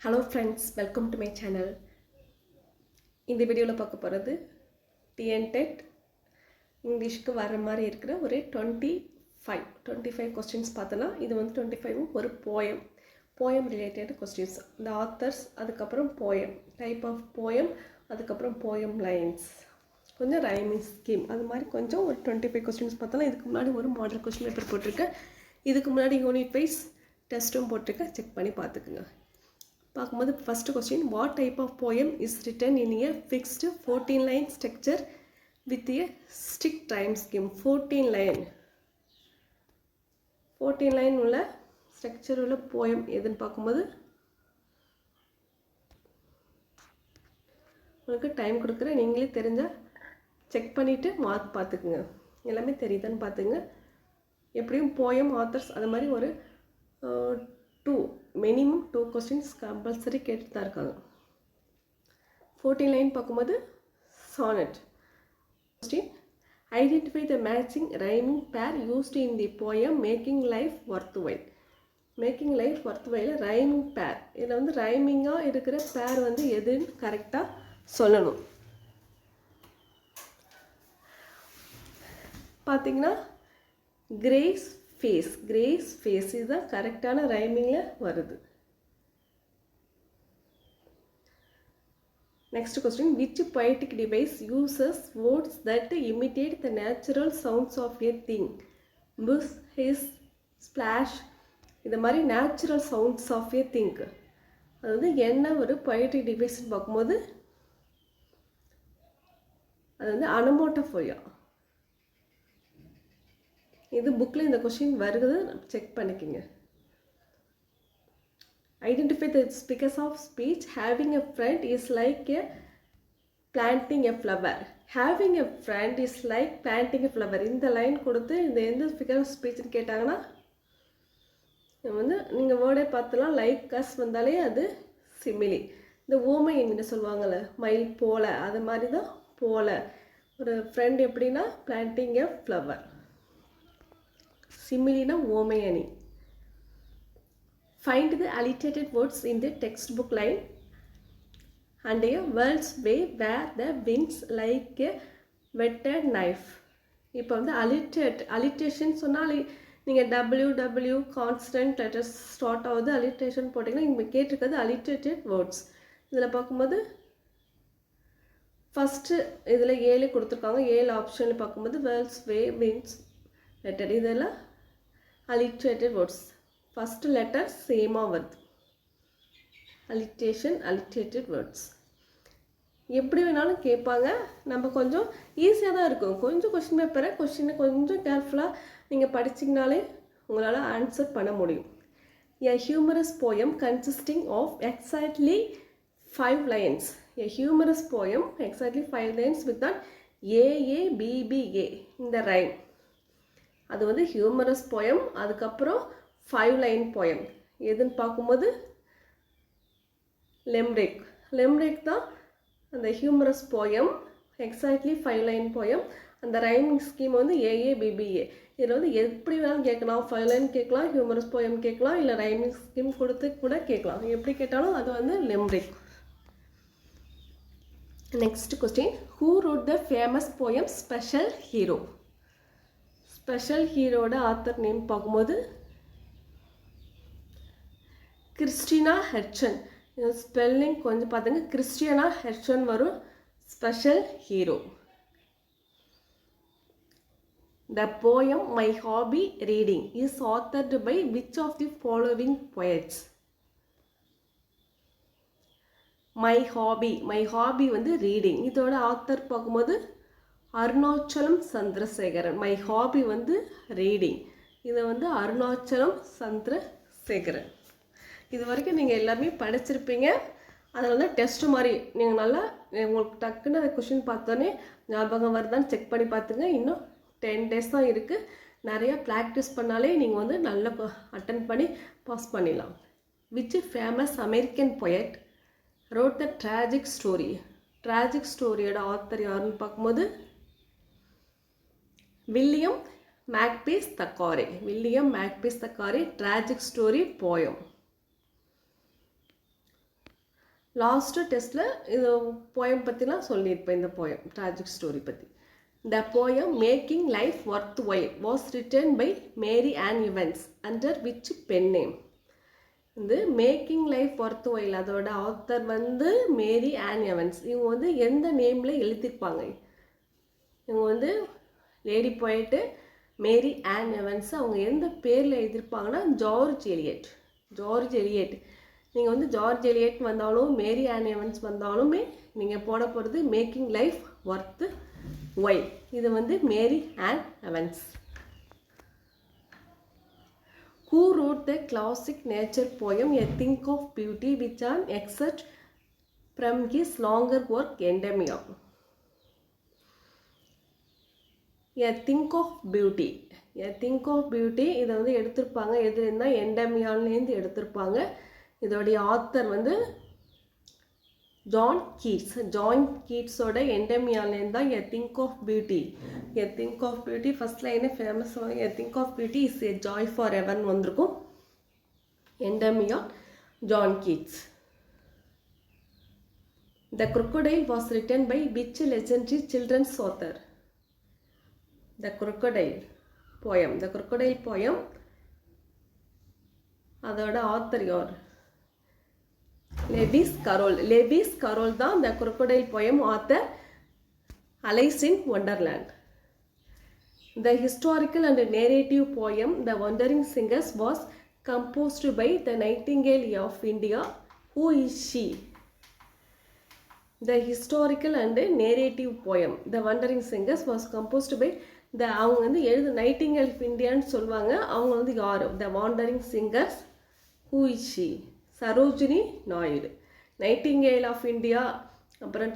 Hello friends, welcome to my channel. இந்த வீடியோவில் பார்க்க போகிறது டிஎன்டெட் இங்கிலீஷ்க்கு வர மாதிரி இருக்கிற ஒரு 25 கொஸ்டின்ஸ் பார்த்தலாம். இது வந்து 25 ஒரு போயம் ரிலேட்டட் கொஸ்டின்ஸ். இந்த ஆத்தர்ஸ், அதுக்கப்புறம் போயம், டைப் ஆஃப் போயம், அதுக்கப்புறம் போயம் லைன்ஸ், கொஞ்சம் ரைமிங் ஸ்கீம், அது மாதிரி கொஞ்சம் ஒரு 25 கொஸ்டின்ஸ் பார்த்தலாம். இதுக்கு முன்னாடி ஒரு மாடல் கொஸ்டின் பேப்பர் போட்டிருக்கேன். இதுக்கு முன்னாடி யூனிட் வைஸ் டெஸ்ட்டும் போட்டிருக்கேன், செக் பண்ணி பார்த்துக்குங்க. பார்க்கும்போது first question, what type of poem is written in a fixed 14 line structure with a strict rhyme scheme. 14 line உள்ள ஸ்ட்ரக்சர் உள்ள போயம் எதுன்னு பார்க்கும்போது உங்களுக்கு டைம் கொடுக்குறேன். நீங்களே தெரிஞ்சால் செக் பண்ணிவிட்டு மார்க் பார்த்துக்குங்க. எல்லாமே தெரியுதான்னு பார்த்துங்க. எப்படியும் போயம் ஆத்தர்ஸ் அது மாதிரி ஒரு மினிமம் 2 கொஸ்டின்ஸ் கம்பல்சரி கேட்டு தான் இருக்காங்க. 14 லைன் பார்க்கும்போது sonnet question, identify the matching rhyming pair used in the poem making life worth while. Making life worth while rhyming pair, இதில் வந்து ரைமிங்காக இருக்கிற பேர் வந்து எதுன்னு கரெக்டாக சொல்லணும். பார்த்தீங்கன்னா கிரேஸ் ஃபேஸ் இதுதான் கரெக்டான ரைமிங்கில் வருது. Next question, which poetic device uses words that imitate the natural sounds of a thing? Bush, hiss, splash, இது மாதிரி natural sounds of a thing. அது வந்து என்ன ஒரு poetic device பார்க்கும்போது அது வந்து அனமோட்டோஃபோயா. இது புக்கில் இந்த கொஸ்டின் வருது, செக் பண்ணிக்கோங்க. Identify the speakers of speech. Having a friend is like a planting a flower. Having a friend is like planting a flower. இந்த லைன் கொடுத்து இந்த எந்த ஸ்பீக்கர் ஆஃப் ஸ்பீச்னு கேட்டாங்கன்னா வந்து நீங்கள் வேர்டே பார்த்துலாம். லைக் கஸ் வந்தாலே அது சிமிலி. இந்த ஓமை என்ன சொல்லுவாங்கள்ல, மயில் போல, அது மாதிரி தான் போல. ஒரு ஃப்ரெண்ட் எப்படின்னா பிளான்டிங் எ ஃப்ளவர். சிமிலினா ஓமை அணி. Find the alliterated words in the textbook line and a world's way where the winds like a whetted knife. இப்போ வந்து alliteration சொன்னால் நீங்கள் WW கான்ஸ்டன்ட் லெட்டர்ஸ் ஸ்டார்ட் ஆகுது, alliteration போட்டிங்கன்னா இங்கே கேட்டிருக்கிறது alliterated words. இதில் பார்க்கும்போது ஃபஸ்ட்டு இதில் 7 கொடுத்துருக்காங்க. 7 ஆப்ஷனில் பார்க்கும்போது வேர்ல்ட்ஸ் வே, விண்ட்ஸ், லெட்டர், இதெல்லாம் alliterated words. ஃபஸ்ட்டு லெட்டர் சேமாக வருது. alliterated words எப்படி வேணாலும் கேட்பாங்க. நம்ம கொஞ்சம் ஈஸியாக தான் இருக்கும். கொஞ்சம் கொஸ்டின் பேப்பரை கொஸ்டினை கொஞ்சம் கேர்ஃபுல்லாக நீங்கள் படிச்சிங்கனாலே உங்களால் ஆன்சர் பண்ண முடியும். A humorous poem consisting of exactly 5 lines. A humorous poem exactly 5 lines with an AABBA இந்த ரைம். அது வந்து ஹியூமரஸ் போயம். அதுக்கப்புறம் 5 லைன் போயம் எதுன்னு பார்க்கும்போது லெம்ரிக் தான் அந்த humorous poem. Exactly 5 line poem. அந்த ரைமிங் ஸ்கீம் வந்து AABBA. இதில் வந்து எப்படி வேணாலும் கேட்கலாம். 5 லைன் கேட்கலாம், ஹியூமரஸ் போயம் கேட்கலாம், இல்லை ரைமிங் ஸ்கீம் கொடுத்து கூட கேட்கலாம். எப்படி கேட்டாலும் அது வந்து limerick. Next question, who wrote the famous poem special hero? Special ஹீரோட ஆத்தர் நேம் பார்க்கும்போது கிறிஸ்டினா ஹெர்ச்சன். ஸ்பெல்லிங் கொஞ்சம் பார்த்துங்க. கிறிஸ்டியானா ஹெர்ச்சன் வரும். Special hero. The poem my hobby reading is authored by which of the following poets? My hobby வந்து reading. இதோட author பார்க்கும்போது Arunachalam Chandrasekaran. My hobby வந்து reading. இதை வந்து அருணாச்சலம் சந்திரசேகரன். இது வரைக்கும் நீங்கள் எல்லாமே படிச்சிருப்பீங்க. அதில் தான் டெஸ்ட்டு மாதிரி நீங்கள் நல்லா உங்களுக்கு டக்குன்னு அந்த கொஷின் பார்த்தோன்னே ஞாபகம் வருதான்னு செக் பண்ணி பார்த்துங்க. இன்னும் 10 days தான் இருக்குது. நிறையா ப்ராக்டிஸ் பண்ணாலே நீங்கள் வந்து நல்லா அட்டன் பண்ணி பாஸ் பண்ணிடலாம். Which famous American poet wrote the tragic story? Tragic ஸ்டோரியோட ஆத்தர் யாருன்னு பார்க்கும்போது William Makepeace Thackeray. Tragic story poem. Last டெஸ்ட்டில் இது போயம் பற்றிலாம் சொல்லியிருப்பேன். இந்த போயம் ட்ராஜிக் ஸ்டோரி பற்றி. The poem Making Life Worthwhile was written by Mary Ann Evans under which pen name? இந்த மேக்கிங் லைஃப் ஒர்த்வைல் அதோட ஆத்தர் வந்து மேரி ஆன் எவன்ஸ். இவங்க வந்து எந்த நேமில் எழுதியிருப்பாங்க? இவங்க வந்து லேடி போயிட்டு மேரி ஆன் எவன்ஸ். அவங்க எந்த பேரில் எழுதியிருப்பாங்கன்னா ஜார்ஜ் எலியட். George Eliot. நீங்கள் வந்து ஜார்ஜ் எலியட் வந்தாலும் மேரி ஆன் எவன்ஸ் வந்தாலுமே நீங்கள் போட போகிறது மேக்கிங் லைஃப் ஒர்த் வைல். இது வந்து Mary Ann Evans. Who wrote the classic nature poem A Think of Beauty, which an excerpt from his longer work Endymion? A Think of Beauty. A Think of Beauty இதை வந்து எடுத்திருப்பாங்க. எதுனா எண்டமியான்லேருந்து எடுத்திருப்பாங்க. இதோடைய author வந்து John Keats. John கீட்ஸோட எண்டமியான்லேருந்து தான் a thing of beauty. A thing of beauty first லைனே famous. A thing of beauty is a joy for எவர்னு வந்திருக்கும். Endymion John Keats. The crocodile was written by which legendary children's author? The crocodile poem. The crocodile poem அதோட author யார்? Lewis Carroll. Lewis Carroll தான் the crocodile poem author. Alice in Wonderland. The historical and narrative poem The Wandering Singers was composed by the Nightingale of India. Who is she? The historical and narrative poem The Wandering Singers was composed by அவங்க வந்து எழுது Nightingale of இந்தியான்னு சொல்லுவாங்க. அவங்க வந்து யார்? The wandering singers. Who is she? Sarojini Naidu. Nightingale of India அப்புறம்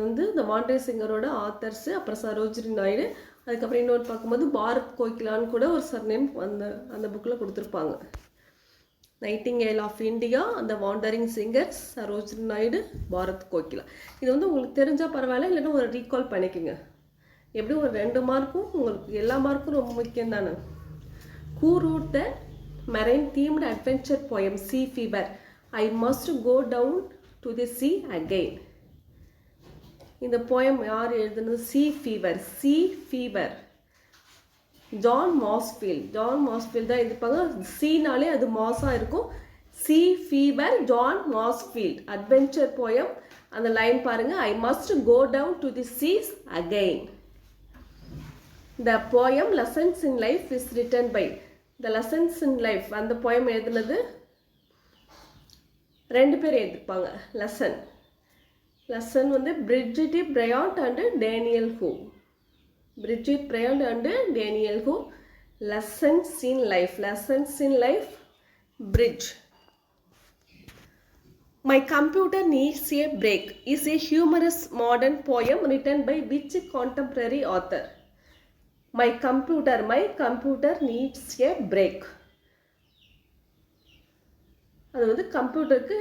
வந்து த வாண்டரிங் சிங்கரோட ஆத்தர்ஸு, அப்புறம் சரோஜினி நாயுடு. அதுக்கப்புறம் இன்னொரு பார்க்கும்போது பாரத் கோகிலான்னு கூட ஒரு சர்நேம் அந்த புக்கில் கொடுத்துருப்பாங்க. நைட்டிங்கேல் ஆஃப் இந்தியா, அந்த வாண்டரிங் சிங்கர்ஸ், சரோஜினி நாயுடு, பாரத் கோகிலா. இது வந்து உங்களுக்கு தெரிஞ்சால் பரவாயில்ல, இல்லைன்னா ஒரு ரீகால் பண்ணிக்கோங்க. எப்படி ஒரு 2 மார்க்கும் உங்களுக்கு எல்லா மார்க்கும் ரொம்ப முக்கியம் தானே. Who wrote the marine themed adventure poem Sea Fever? I must go down to the sea again. இந்த போயம் யார் எழுதுனது? Sea fever. Sea fever John Masefield. John Masefield தான் எழுதிப்பாங்க. சீனாலே அது மாஸாக இருக்கும். Sea fever John Masefield. Adventure poem. அந்த லைன் பாருங்கள். I must go down to the seas again. The poem Lessons in Life is written by The Lessons in Life. அந்த poem எழுதுனது 2 பேர் எழுதிப்பாங்க. லெசன் வந்து Bridget Bryant and Daniel Hu. Bridget Bryant and Daniel Hu. Lessons in Life. Lessons in Life Bridge. My Computer Needs a Break is a humorous modern poem written by which contemporary author? My computer needs a break. அது வந்து கம்ப்யூட்டருக்கு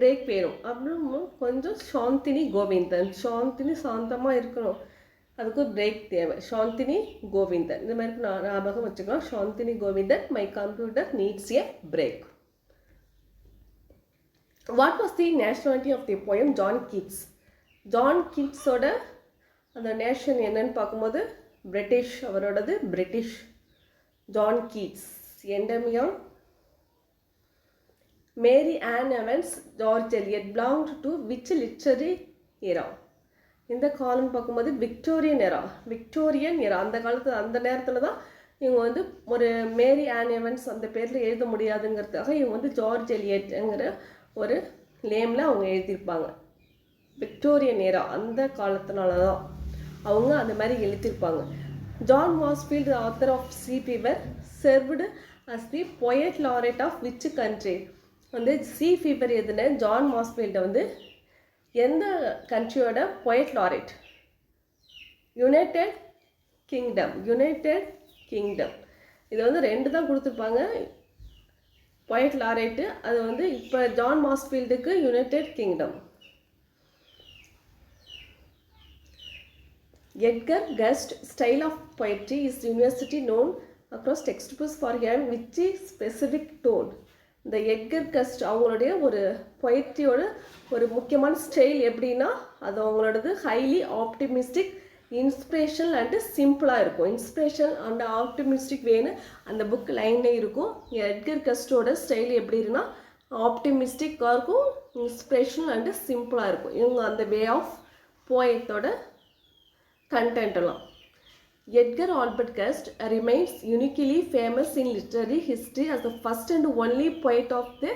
break வேணும். அப்புறம் கொஞ்சம் சாந்தினி கோவிந்தன். சாந்தினி சாந்தமாக இருக்கணும், அதுக்கு ஒரு break தேவை. சாந்தினி கோவிந்தன் இந்த மாதிரி ஞாபகம் வச்சுக்கலாம். Chandini Govindan. My computer needs a break. What was the nationality of the poem John Keats? John கீட்ஸோட அந்த நேஷன் என்னன்னு பார்க்கும்போது பிரிட்டிஷ். அவரோடது British. John Keats. Endymion Mary Ann Evans, George Eliot belonged to which literary era? இந்த காலம் பார்க்கும்போது Victorian எரா. Victorian எரா அந்த காலத்தில் அந்த நேரத்தில் தான் இவங்க வந்து ஒரு மேரி ஆன் எவன்ஸ் அந்த பேரில் எழுத முடியாதுங்கிறதுக்காக இவங்க வந்து ஜார்ஜ் எலியட்ங்கிற ஒரு நேமில் அவங்க எழுதியிருப்பாங்க. விக்டோரியன் எரா அந்த காலத்தினால தான் அவங்க அந்த மாதிரி எழுதியிருப்பாங்க. John Masefield author of sea fever served as the poet laureate of which country? வந்து சி ஃபீவர் எதுன்னு ஜான் மாஸ்ஃபீல்டை வந்து எந்த கண்ட்ரியோட poet laureate? United Kingdom. United Kingdom. இது வந்து 2 தான் கொடுத்துருப்பாங்க பொயட் லாரேட்டு. அது வந்து இப்போ ஜான் மாஸ்ஃபீல்டுக்கு United Kingdom. Edgar Gust's style of poetry is universally known across textbooks for having which specific tone? இந்த எட்கர் கஸ்ட் அவங்களுடைய ஒரு பொயட்ரியோட ஒரு முக்கியமான ஸ்டைல் எப்படின்னா அது அவங்களோடது ஹைலி ஆப்டிமிஸ்டிக் இன்ஸ்பிரேஷன் அண்டு சிம்பிளாக இருக்கும். இன்ஸ்பிரேஷன் அண்ட் ஆப்டிமிஸ்டிக் வேன்னு அந்த புக் லைன்லே இருக்கும். எட்கர் கஸ்டோட ஸ்டைல் எப்படி இருக்குன்னா ஆப்டிமிஸ்டிக்காக இருக்கும், இன்ஸ்பிரேஷன் அண்டு சிம்பிளாக இருக்கும். இவங்க அந்த வே ஆஃப் போயத்தோட கண்டென்ட்லாம். Edgar Albert Guest remains uniquely famous in literary history as the first and only poet of the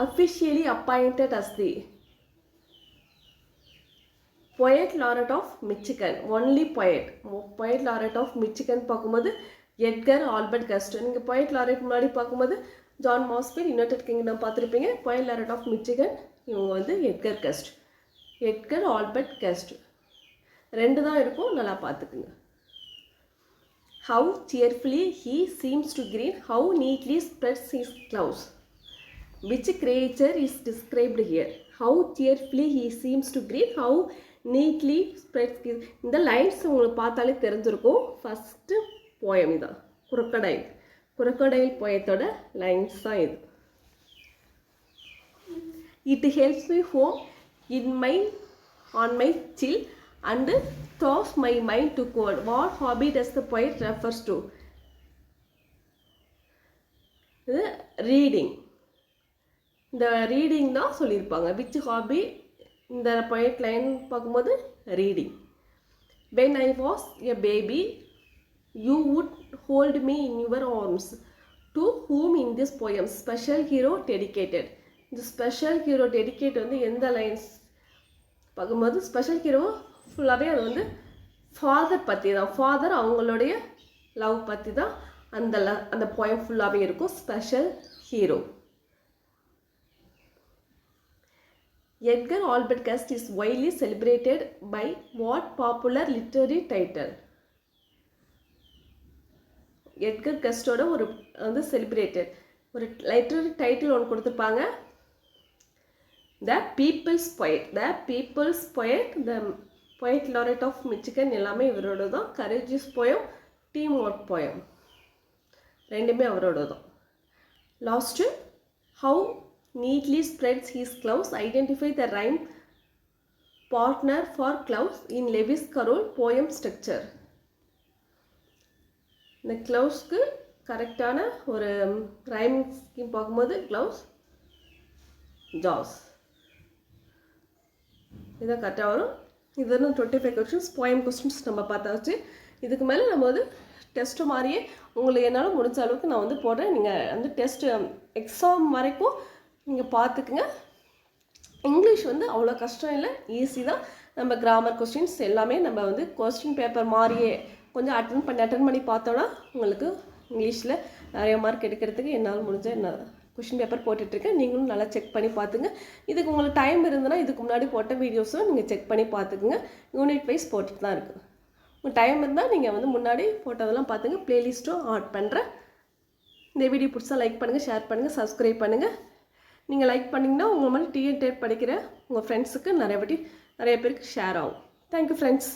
officially appointed as the Poet Laureate of Michigan. Only poet laureate of Michigan பார்க்கும்போது Edgar Albert கஸ்ட். நீங்கள் poet laureate முன்னாடி பார்க்கும்போது John மாஸ்பீல் United kingdom பார்த்துருப்பீங்க. poet laureate of Michigan இவங்க வந்து Edgar கஸ்ட். Edgar Albert கஸ்ட் ரெண்டு தான் இருக்கும், நல்லா பார்த்துக்குங்க. How cheerfully he seems to grin, how neatly spreads his claws. Which creature is described here? How cheerfully he seems to grin, how neatly spreads his... இந்த lines உங்களுக்கு பார்த்தாலே தெரிஞ்சிருக்கும். ஃபஸ்ட்டு போயம் இதான், குரக்கடைல் போயத்தோட லைன்ஸ் தான் இது. It helps me home on my chill and thaws my mind to cold. What hobby does the poet refers to? Reading. இந்த reading தான் சொல்லியிருப்பாங்க. விச் ஹாபி இந்த poet லைன் பார்க்கும்போது reading. When I was a baby, you would hold me in your arms. To whom in this poem special hero dedicated? இந்த special hero dedicate வந்து எந்த lines பார்க்கும்போது special hero ஃபுல்லாகவே அது வந்து father பற்றி தான். ஃபாதர் அவங்களுடைய லவ் பற்றி தான் அந்த போயம் ஃபுல்லாகவே இருக்கும். Special hero. Edgar Albert Guest is widely celebrated by what popular literary title? Edgar கஸ்டோட ஒரு வந்து செலிப்ரேட்டட் ஒரு லிட்டரரி டைட்டில் ஒன்று கொடுத்துருப்பாங்க. The people's poet. The people's poet, the poet laureate of Michigan எல்லாமே இவரோட தான். Courageous poem, team work poem ரெண்டுமே அவரோட தான். Last how neatly spreads his claws, identify the rhyme partner for claws in Lewis Carroll poem structure. இந்த clawsக்கு கரெக்டான ஒரு rhyme scheme பார்க்கும்போது claws, jaws இதான் கரெக்டாக வரும். இதுன்னு 25 கொஸ்டின்ஸ் போயம் கொஸ்டின்ஸ் நம்ம பார்த்தாச்சு. இதுக்கு மேலே நம்ம வந்து டெஸ்ட்டு மாதிரியே உங்களுக்கு என்னால் முடிஞ்ச அளவுக்கு நான் வந்து போடுறேன். நீங்கள் வந்து டெஸ்ட்டு எக்ஸாம் வரைக்கும் நீங்கள் பார்த்துக்குங்க. இங்கிலீஷ் வந்து அவ்வளோ கஷ்டம் இல்லை, ஈஸி தான். நம்ம கிராமர் கொஸ்டின்ஸ் எல்லாமே நம்ம வந்து கொஸ்டின் பேப்பர் மாதிரியே கொஞ்சம் அட்டன் பண்ணி பார்த்தோன்னா உங்களுக்கு இங்கிலீஷில் நிறைய மார்க் எடுக்கிறதுக்கு என்னால் முடிஞ்ச நான் கொஷின் பேப்பர் போட்டுட்ருக்கேன். நீங்களும் நல்லா செக் பண்ணி பார்த்துங்க. இதுக்கு உங்களுக்கு டைம் இருந்ததுன்னா இதுக்கு முன்னாடி போட்ட வீடியோஸும் நீங்கள் செக் பண்ணி பார்த்துக்குங்க. யூனிட் வைஸ் போட்டுட்டு தான் இருக்குது. உங்கள் டைம் இருந்தால் நீங்கள் வந்து முன்னாடி போட்டதெல்லாம் பார்த்துங்க. ப்ளேலிஸ்ட்டும் ஆட் பண்ணுறேன். இந்த வீடியோ பிடிச்சா லைக் பண்ணுங்கள், ஷேர் பண்ணுங்கள், சப்ஸ்கிரைப் பண்ணுங்கள். நீங்கள் லைக் பண்ணிங்கன்னா உங்கள் மாதிரி டிஎன் டேட் படிக்கிற உங்கள் ஃப்ரெண்ட்ஸுக்கு நிறைய பேருக்கு ஷேர் ஆகும். Thank you friends.